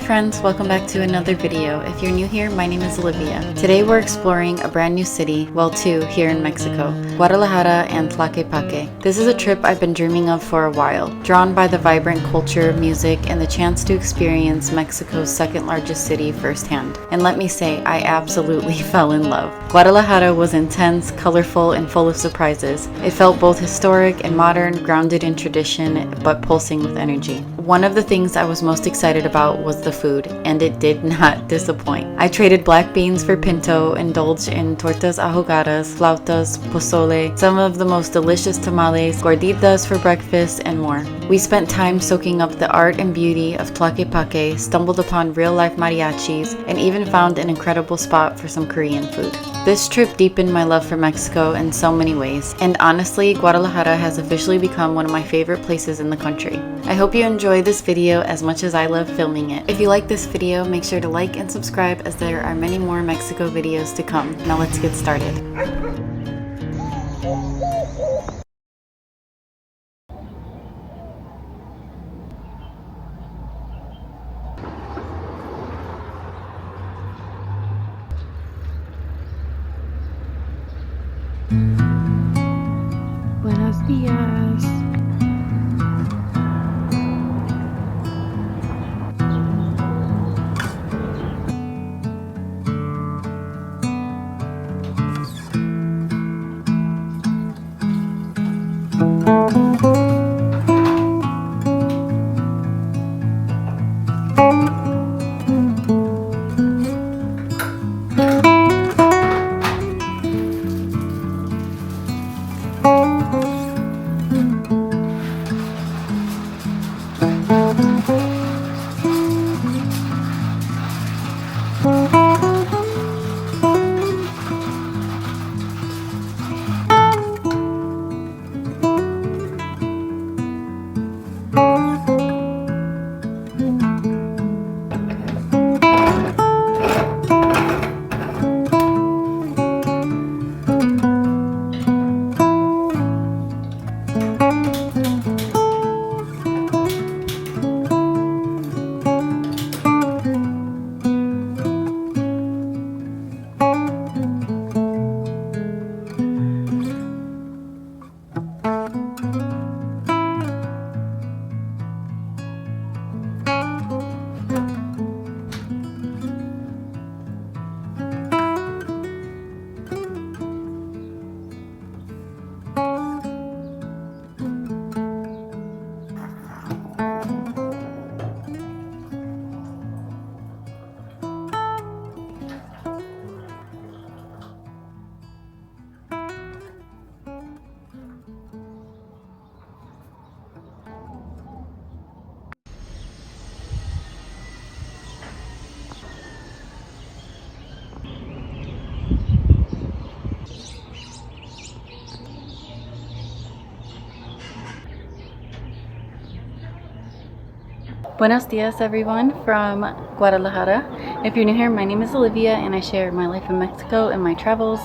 friends, welcome back to another video. If you're new here, my name is Olivia. Today we're exploring a brand new city, well two, here in Mexico, Guadalajara and Tlaquepaque. This is a trip I've been dreaming of for a while, drawn by the vibrant culture, music, and the chance to experience Mexico's second largest city firsthand. And let me say, I absolutely fell in love. Guadalajara was intense, colorful, and full of surprises. It felt both historic and modern, grounded in tradition, but pulsing with energy. One of the things I was most excited about was the food, and it did not disappoint. I traded black beans for pinto, indulged in tortas, ahogadas, flautas, pozole, some of the most delicious tamales, gorditas for breakfast, and more. We spent time soaking up the art and beauty of Tlaquepaque, stumbled upon real-life mariachis, and even found an incredible spot for some Korean food. This trip deepened my love for Mexico in so many ways, and honestly, Guadalajara has officially become one of my favorite places in the country. I hope you enjoy this video as much as I love filming it. If you like this video, make sure to like and subscribe as there are many more Mexico videos to come. Now let's get started. Buenos días. Buenos dias everyone from Guadalajara. If you're new here, my name is Olivia and I share my life in Mexico and my travels.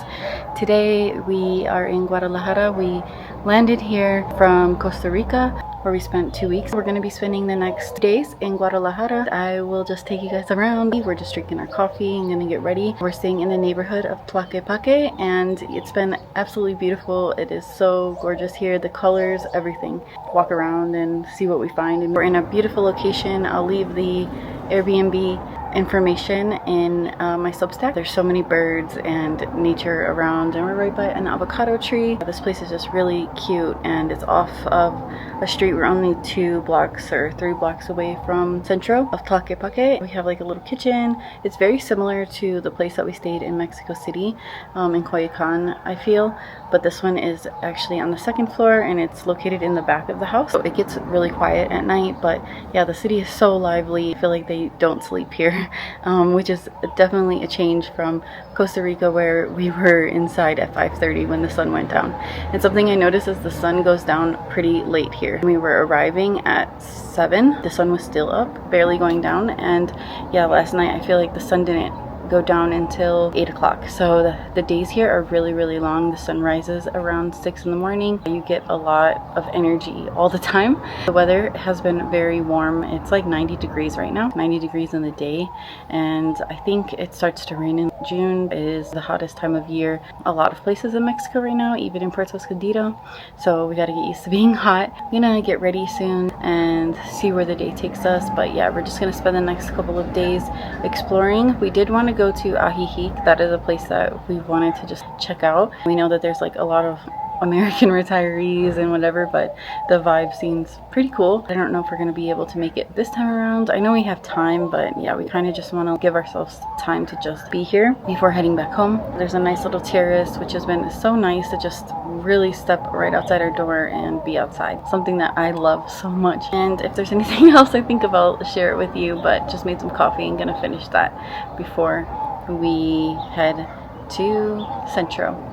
Today we are in Guadalajara. We landed here from Costa Rica where we spent 2 weeks. We're going to be spending the next days in Guadalajara. I will just take you guys around. We're just drinking our coffee and gonna get ready. We're staying in the neighborhood of Tlaquepaque and it's been absolutely beautiful. It is so gorgeous here. The colors, everything. Walk around and see what we find. And we're in a beautiful location. I'll leave the Airbnb information in my Substack. There's so many birds and nature around, and we're right by an avocado tree. This place is just really cute and it's off of a street. We're only 2 blocks or 3 blocks away from Centro of Tlaquepaque. We have like a little kitchen. It's very similar to the place that we stayed in Mexico City, in Coyoacan, I feel, but this one is actually on the 2nd floor and it's located in the back of the house. So it gets really quiet at night, but yeah, the city is so lively. I feel like they don't sleep here. Which is definitely a change from Costa Rica where we were inside at 5:30 when the sun went down. And something I noticed is the sun goes down pretty late here. We were arriving at 7. The sun was still up, barely going down, and yeah, last night I feel like the sun didn't go down until 8 o'clock. So the days here are really long. The sun rises around 6 in the morning. You get a lot of energy all the time. The weather has been very warm. It's like 90 degrees right now, 90 degrees in the day, and I think it starts to rain in June. It is the hottest time of year a lot of places in Mexico right now, even in Puerto Escondido. So we got to get used to being hot. I'm gonna get ready soon and see where the day takes us. But yeah, we're just gonna spend the next couple of days exploring. We did want to go to Ajijic. That is a place that we wanted to just check out. We know that there's like a lot of American retirees and whatever, but the vibe seems pretty cool. I don't know if we're gonna be able to make it this time around. I know we have time, but yeah, we kind of just want to give ourselves time to just be here before heading back home. There's a nice little terrace, which has been so nice to just really step right outside our door and be outside. Something that I love so much. And if there's anything else I think of, I'll share it with you, but just made some coffee and gonna finish that before we head to Centro.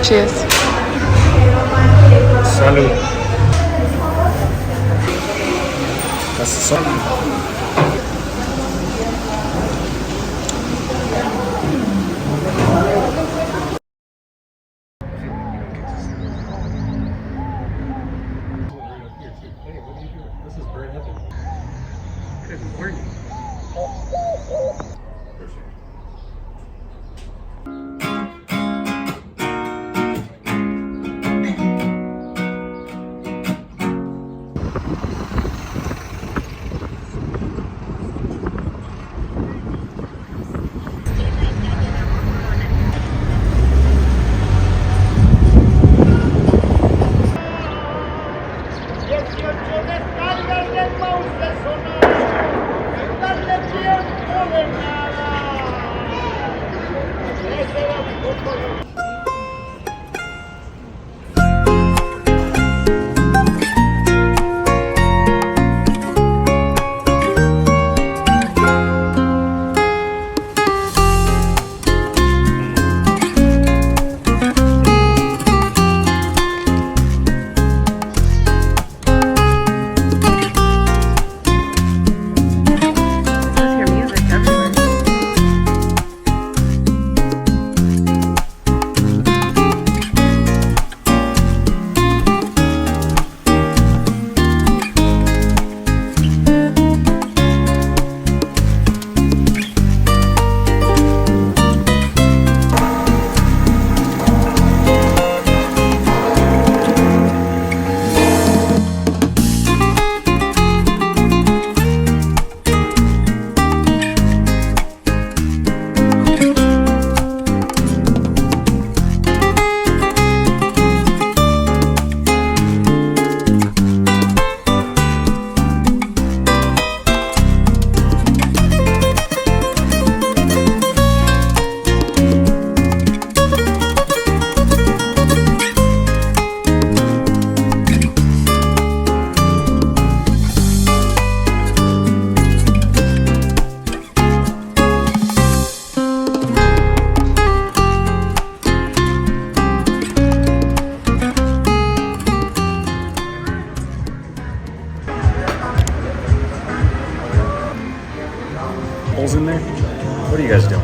Cheers. Salud. That's salud. This is very heavy. Good morning. holes in there? What are you guys doing?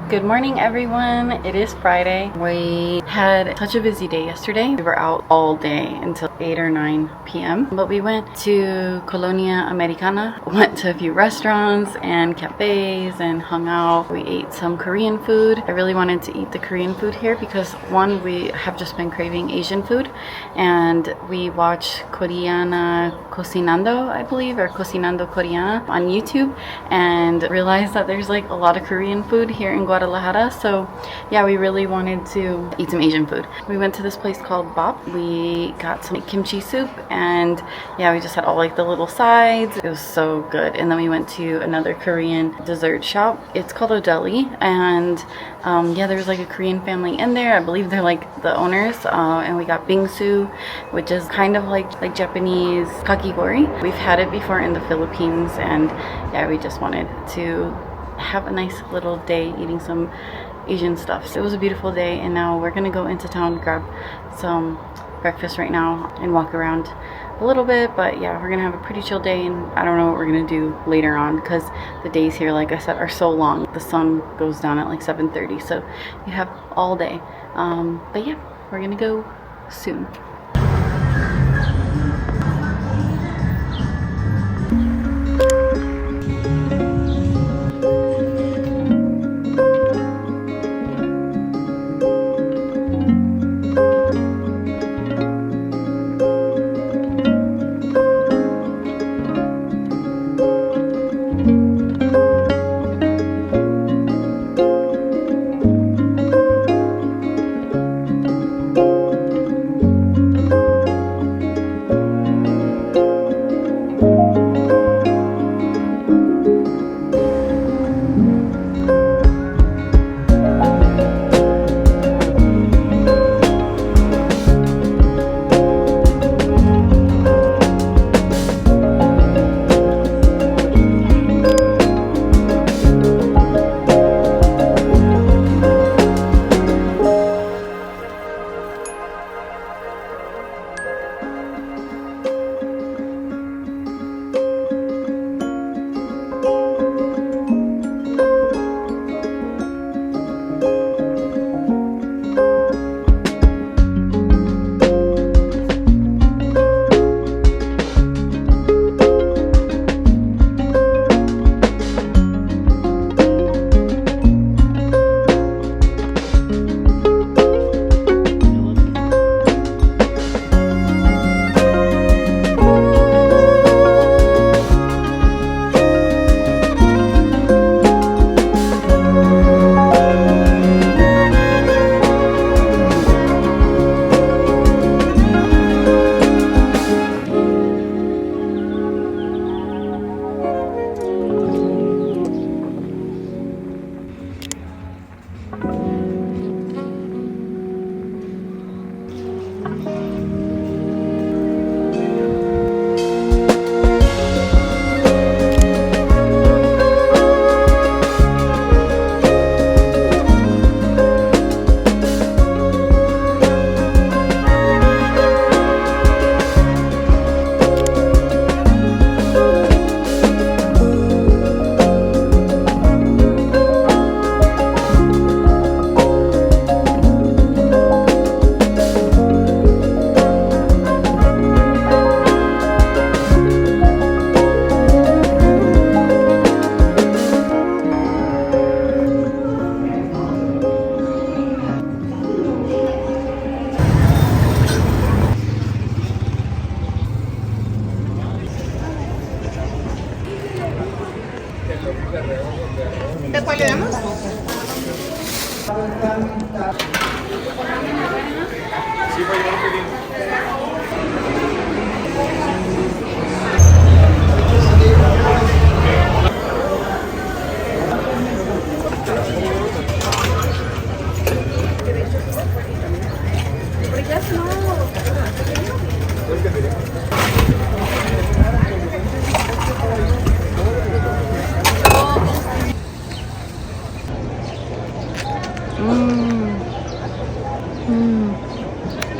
Good morning, everyone. It is Friday. We had such a busy day yesterday. We were out all day until 8 or 9 p.m. But we went to Colonia Americana, went to a few restaurants and cafes and hung out. We ate some Korean food. I really wanted to eat the Korean food here because one, we have just been craving Asian food, and we watched Coreana Cocinando, I believe, or Cocinando Coreana on YouTube, and realized that there's like a lot of Korean food here in Guadalajara. So yeah, we really wanted to eat some Asian food. We went to this place called Bop. We got some kimchi soup, and yeah, we just had all like the little sides. It was so good. And then we went to another Korean dessert shop. It's called a deli, and yeah, there's like a Korean family in there. I believe they're like the owners, and we got bingsu, which is kind of like Japanese kakigori. We've had it before in the Philippines, and yeah, we just wanted to have a nice little day eating some Asian stuff. So it was a beautiful day, and now we're gonna go into town, grab some breakfast right now and walk around a little bit. But yeah, we're gonna have a pretty chill day, and I don't know what we're gonna do later on because the days here, like I said, are so long. The sun goes down at like 7:30, so you have all day. But yeah, we're gonna go soon. ¿De cuál le damos?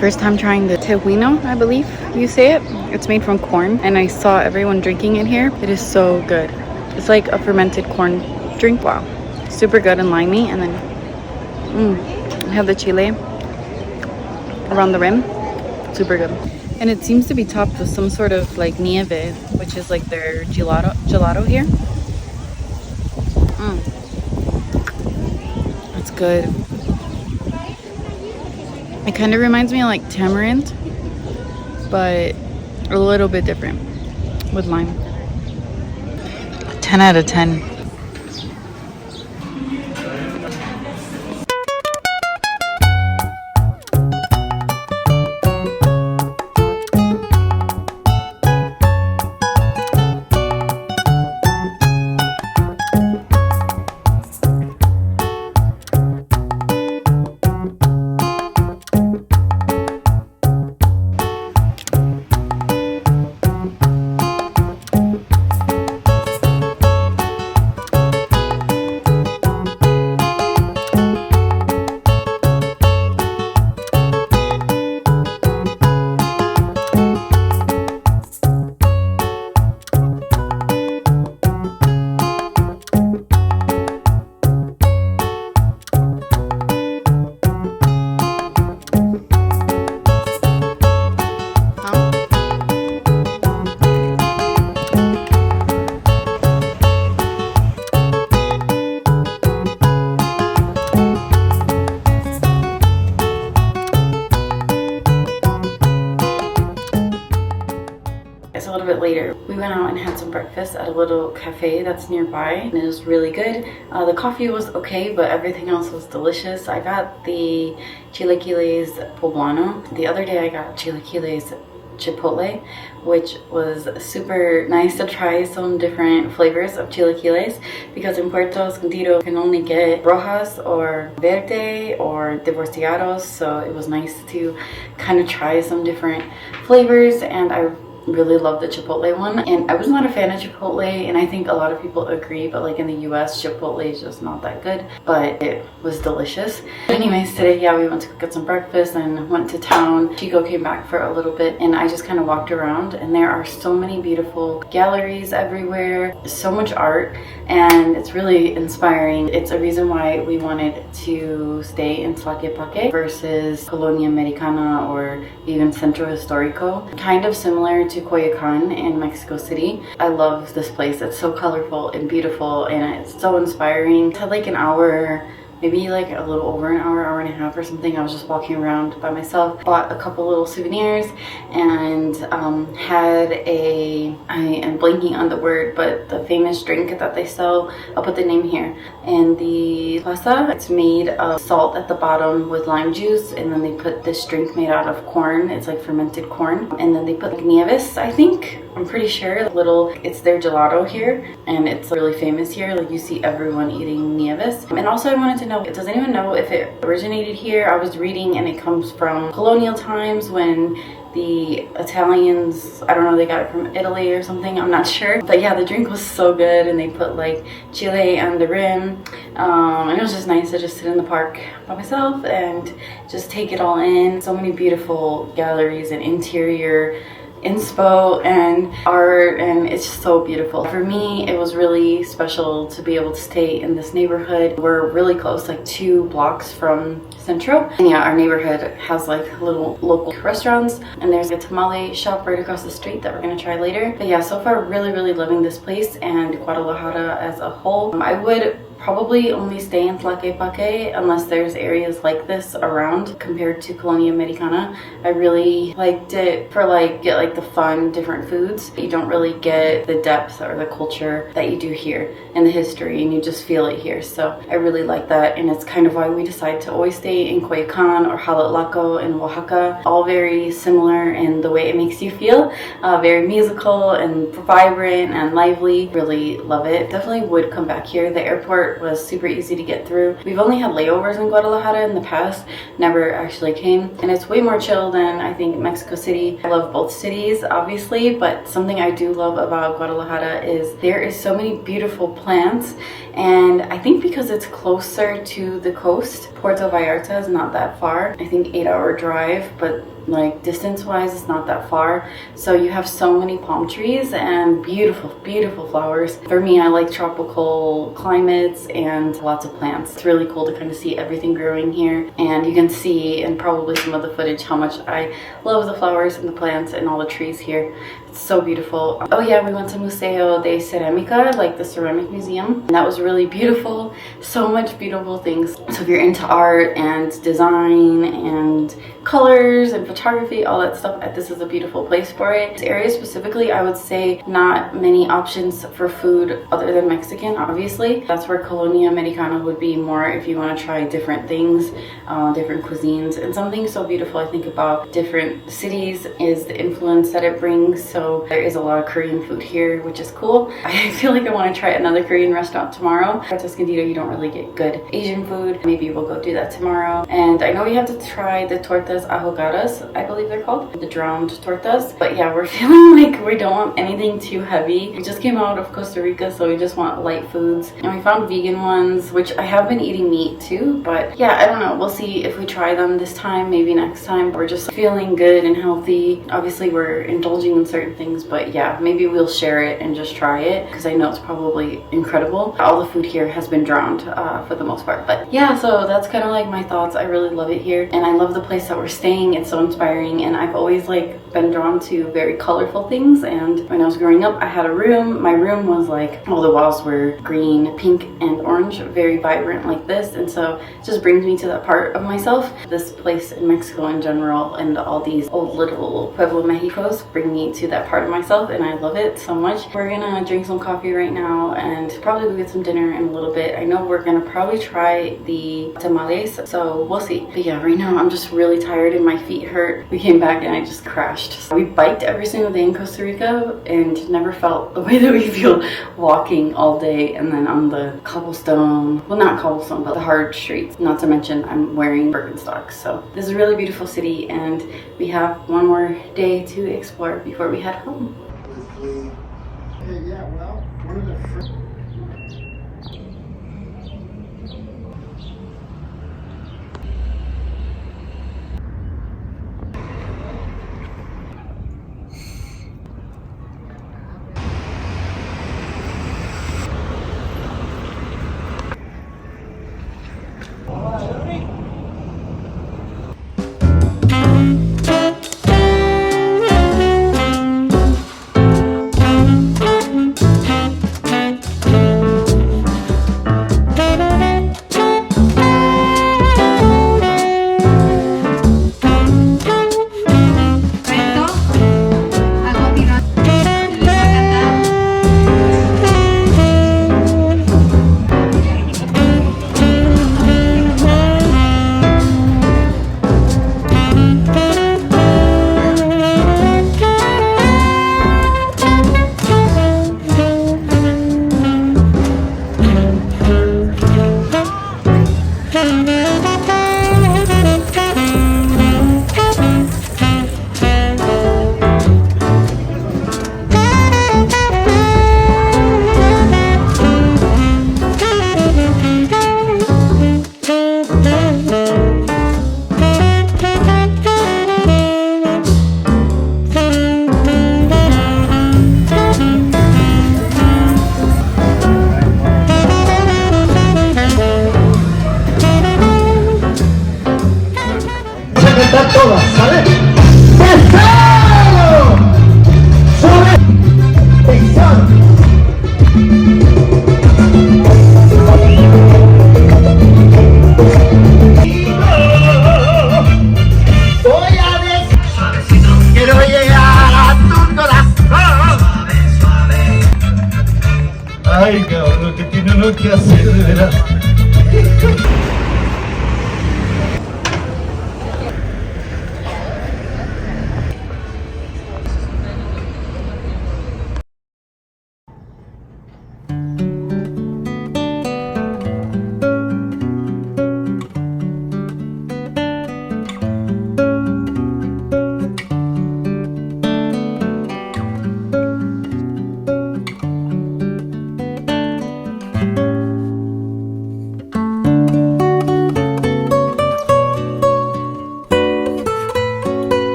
First time trying the tehuino, I believe you say it. It's made from corn, and I saw everyone drinking it here. It is so good. It's like a fermented corn drink. Wow, super good and limey. And then I have the chile around the rim. Super good. And it seems to be topped with some sort of like nieve, which is like their gelato here. It's good. It kind of reminds me of like tamarind, but a little bit different with lime. 10 out of 10. It's a little bit later. We went out and had some breakfast at a little cafe that's nearby, and it was really good. The coffee was okay, but everything else was delicious. I got the chilaquiles poblano. The other day I got chilaquiles chipotle, which was super nice to try some different flavors of chilaquiles, because in Puerto Escondido you can only get rojas or verde or divorciados, so it was nice to kind of try some different flavors, and I really love the chipotle one. And I was not a fan of chipotle, and I think a lot of people agree, but like in the US, chipotle is just not that good, but it was delicious. Anyways, today, yeah, we went to get some breakfast and went to town. Chico came back for a little bit, and I just kind of walked around, and there are so many beautiful galleries everywhere, so much art, and it's really inspiring. It's a reason why we wanted to stay in Tlaquepaque versus Colonia Americana or even Centro Historico. Kind of similar to Coyoacan in Mexico City. I love this place. It's so colorful and beautiful, and it's so inspiring. It had like an hour, maybe like a little over an hour, hour and a half or something. I was just walking around by myself, bought a couple little souvenirs, and had I am blanking on the word, but the famous drink that they sell, I'll put the name here, and the Plaza. It's made of salt at the bottom with lime juice, and then they put this drink made out of corn. It's like fermented corn, and then they put like nieves, I think, I'm pretty sure it's their gelato here, and it's really famous here. Like, you see everyone eating nieves. And also I wanted to know, does anyone know if it originated here? I was reading and it comes from colonial times when the Italians, I don't know, they got it from Italy or something, I'm not sure. But yeah, the drink was so good, and they put like chile on the rim. And it was just nice to just sit in the park by myself and just take it all in. So many beautiful galleries and interior inspo and art, and it's just so beautiful. For me, it was really special to be able to stay in this neighborhood. We're really close, like 2 blocks from Centro. And yeah, our neighborhood has like little local restaurants, and there's a tamale shop right across the street that we're gonna try later. But yeah, so far really loving this place and Guadalajara as a whole. I would probably only stay in Tlaquepaque unless there's areas like this around. Compared to Colonia Americana, I really liked it for get like the fun different foods. You don't really get the depth or the culture that you do here and the history, and you just feel it here. So I really like that, and it's kind of why we decided to always stay in Coyoacan or Jalotlaco in Oaxaca. All very similar in the way it makes you feel, very musical and vibrant and lively. Really love it. Definitely would come back here. The airport was super easy to get through. We've only had layovers in Guadalajara in the past, never actually came, and it's way more chill than I think Mexico City. I love both cities obviously, but something I do love about Guadalajara is there is so many beautiful plants, and I think because it's closer to the coast, Puerto Vallarta is not that far. I think 8-hour drive, but like distance wise it's not that far. So you have so many palm trees and beautiful flowers. For me, I like tropical climates and lots of plants. It's really cool to kind of see everything growing here, and you can see in probably some of the footage how much I love the flowers and the plants and all the trees here. It's so beautiful. Oh yeah, we went to Museo de Ceramica, like the ceramic museum, and that was really beautiful. So much beautiful things. So if you're into art and design and colors and photography, all that stuff, this is a beautiful place for it. This area specifically, I would say not many options for food other than Mexican, obviously. That's where Colonia Americana would be more if you want to try different things, different cuisines. And something so beautiful I think about different cities is the influence that it brings. So there is a lot of Korean food here, which is cool. I feel like I want to try another Korean restaurant tomorrow. At Escondido, you don't really get good Asian food. Maybe we'll go do that tomorrow. And I know we have to try the tortas ahogadas, I believe they're called, the drowned tortas. But yeah, we're feeling like we don't want anything too heavy. We just came out of Costa Rica, so we just want light foods, and we found vegan ones, which I have been eating meat too, but yeah, I don't know, we'll see if we try them this time, maybe next time. We're just feeling good and healthy. Obviously we're indulging in certain things, but yeah, maybe we'll share it and just try it, because I know it's probably incredible. All the food here has been drowned for the most part. But yeah, so that's kind of like my thoughts. I really love it here, and I love the place that we're staying. It's so inspiring, and I've always been drawn to very colorful things. And when I was growing up, I had a room. My room was like, all the walls were green, pink, and orange, very vibrant like this, and so it just brings me to that part of myself. This place in Mexico in general, and all these old little Pueblo Mexicos bring me to that part of myself, and I love it so much. We're gonna drink some coffee right now and probably go get some dinner in a little bit. I know we're gonna probably try the tamales, so we'll see. But yeah, right now I'm just really tired and my feet hurt. We came back and I just crashed. So we biked every single day in Costa Rica and never felt the way that we feel walking all day and then on the cobblestone, well, not cobblestone, but the hard streets. Not to mention I'm wearing Birkenstocks. So this is a really beautiful city, and we have one more day to explore before we head home. Yeah, well, one of the first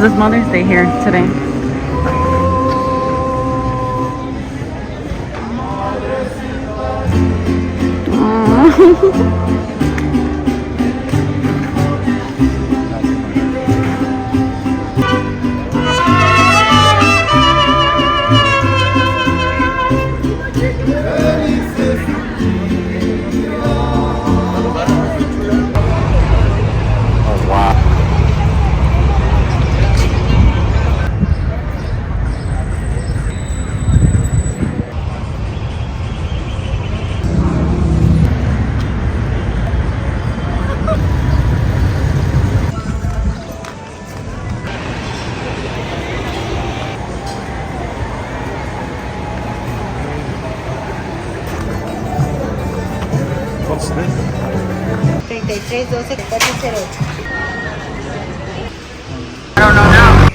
because it's Mother's Day here today. Oh, wow. What's this? 33 12 0408. I don't know now.